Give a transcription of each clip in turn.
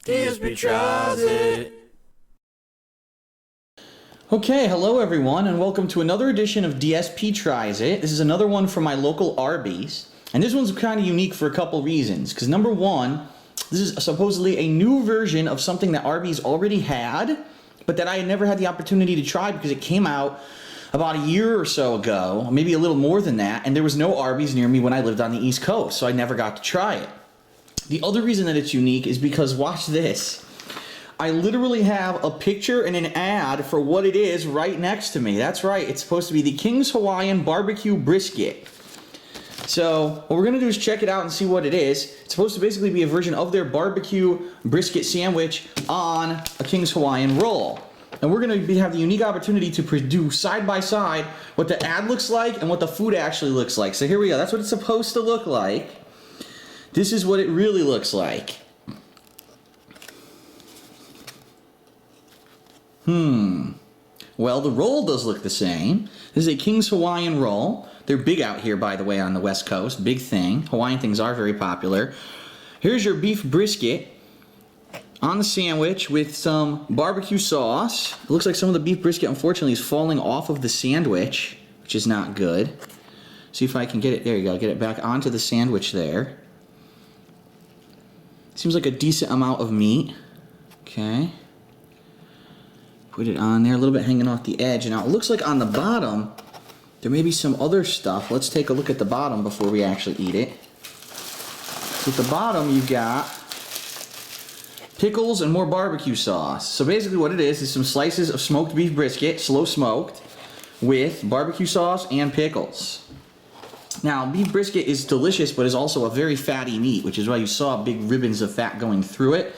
DSP tries it. Okay, hello everyone, and welcome to another edition of DSP Tries It. This is another one from my local Arby's, and this one's kind of unique for a couple reasons. Because number one, this is supposedly a new version of something that Arby's already had, but that I had never had the opportunity to try because it came out about a year or so ago, maybe a little more than that, and there was no Arby's near me when I lived on the East Coast, so I never got to try it. The other reason that it's unique is because, watch this, I literally have a picture and an ad for what it is right next to me. That's right, it's supposed to be the King's Hawaiian BBQ Brisket. So what we're going to do is check it out and see what it is. It's supposed to basically be a version of their barbecue brisket sandwich on a King's Hawaiian roll. And we're going to have the unique opportunity to produce side by side what the ad looks like and what the food actually looks like. So here we go. That's what it's supposed to look like. This is what it really looks like. Well, the roll does look the same. This is a King's Hawaiian roll. They're big out here, by the way, on the West Coast. Big thing. Hawaiian things are very popular. Here's your beef brisket on the sandwich with some barbecue sauce. It looks like some of the beef brisket, unfortunately, is falling off of the sandwich, which is not good. See if I can get it. There you go. Get it back onto the sandwich there. Seems like a decent amount of meat. Okay. Put it on there, a little bit hanging off the edge. Now, it looks like on the bottom, there may be some other stuff. Let's take a look at the bottom before we actually eat it. So at the bottom, you've got pickles and more barbecue sauce. So basically what it is some slices of smoked beef brisket, slow smoked, with barbecue sauce and pickles. Now, beef brisket is delicious, but is also a very fatty meat, which is why you saw big ribbons of fat going through it.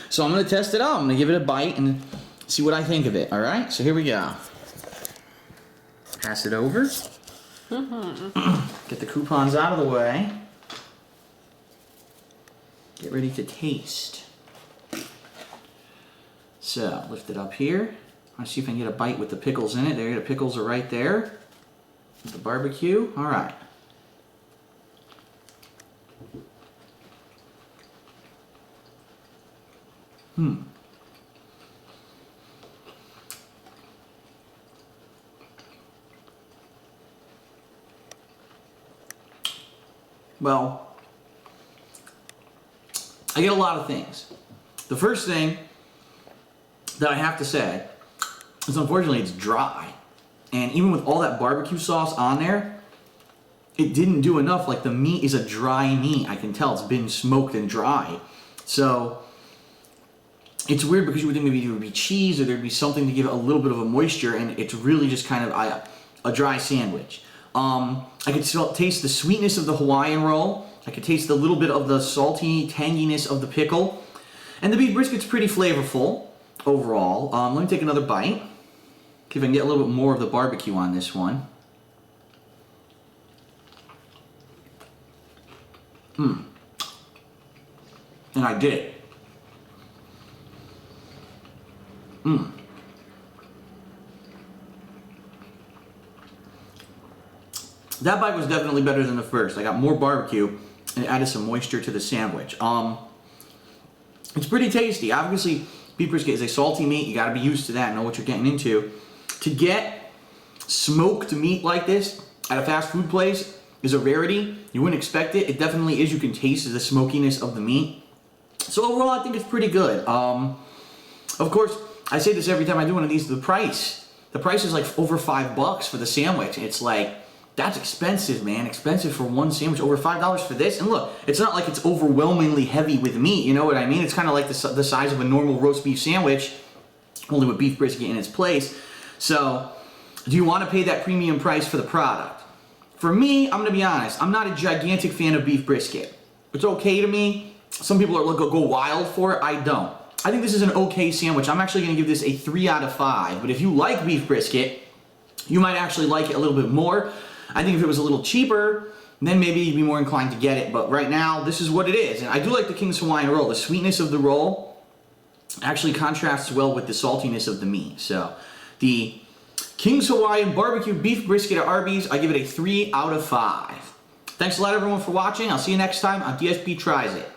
So I'm going to test it out. I'm going to give it a bite and see what I think of it. All right, so here we go. Pass it over. Get the coupons out of the way. Get ready to taste. So, lift it up here. Let's see if I can get a bite with the pickles in it. There, the pickles are right there. With the barbecue. All right. Well, I get a lot of things. The first thing that I have to say is, unfortunately, it's dry. And even with all that barbecue sauce on there, it didn't do enough. Like, the meat is a dry meat. I can tell it's been smoked and dry. So it's weird because you would think maybe there would be cheese or there'd be something to give it a little bit of a moisture, and it's really just kind of a dry sandwich. I could taste the sweetness of the Hawaiian roll. I could taste a little bit of the salty tanginess of the pickle. And the beef brisket's pretty flavorful overall. Let me take another bite. See if I can get a little bit more of the barbecue on this one. And I did. That bite was definitely better than the first. I got more barbecue and it added some moisture to the sandwich. It's pretty tasty. Obviously, beef brisket is a salty meat. You got to be used to that and know what you're getting into. To get smoked meat like this at a fast food place is a rarity. You wouldn't expect it. It definitely is. You can taste the smokiness of the meat. So overall, I think it's pretty good. Of course, I say this every time I do one of these. The price is like over $5 for the sandwich. It's like, that's expensive, man. Expensive for one sandwich. Over $5 for this. And look, it's not like it's overwhelmingly heavy with meat. You know what I mean? It's kind of like the size of a normal roast beef sandwich, only with beef brisket in its place. So, do you want to pay that premium price for the product? For me, I'm going to be honest. I'm not a gigantic fan of beef brisket. It's okay to me. Some people go wild for it. I don't. I think this is an okay sandwich. I'm actually going to give this a 3 out of 5. But if you like beef brisket, you might actually like it a little bit more. I think if it was a little cheaper, then maybe you'd be more inclined to get it. But right now, this is what it is. And I do like the King's Hawaiian roll. The sweetness of the roll actually contrasts well with the saltiness of the meat. So, the King's Hawaiian Barbecue Beef Brisket at Arby's, I give it a 3 out of 5. Thanks a lot, everyone, for watching. I'll see you next time on DSP Tries It.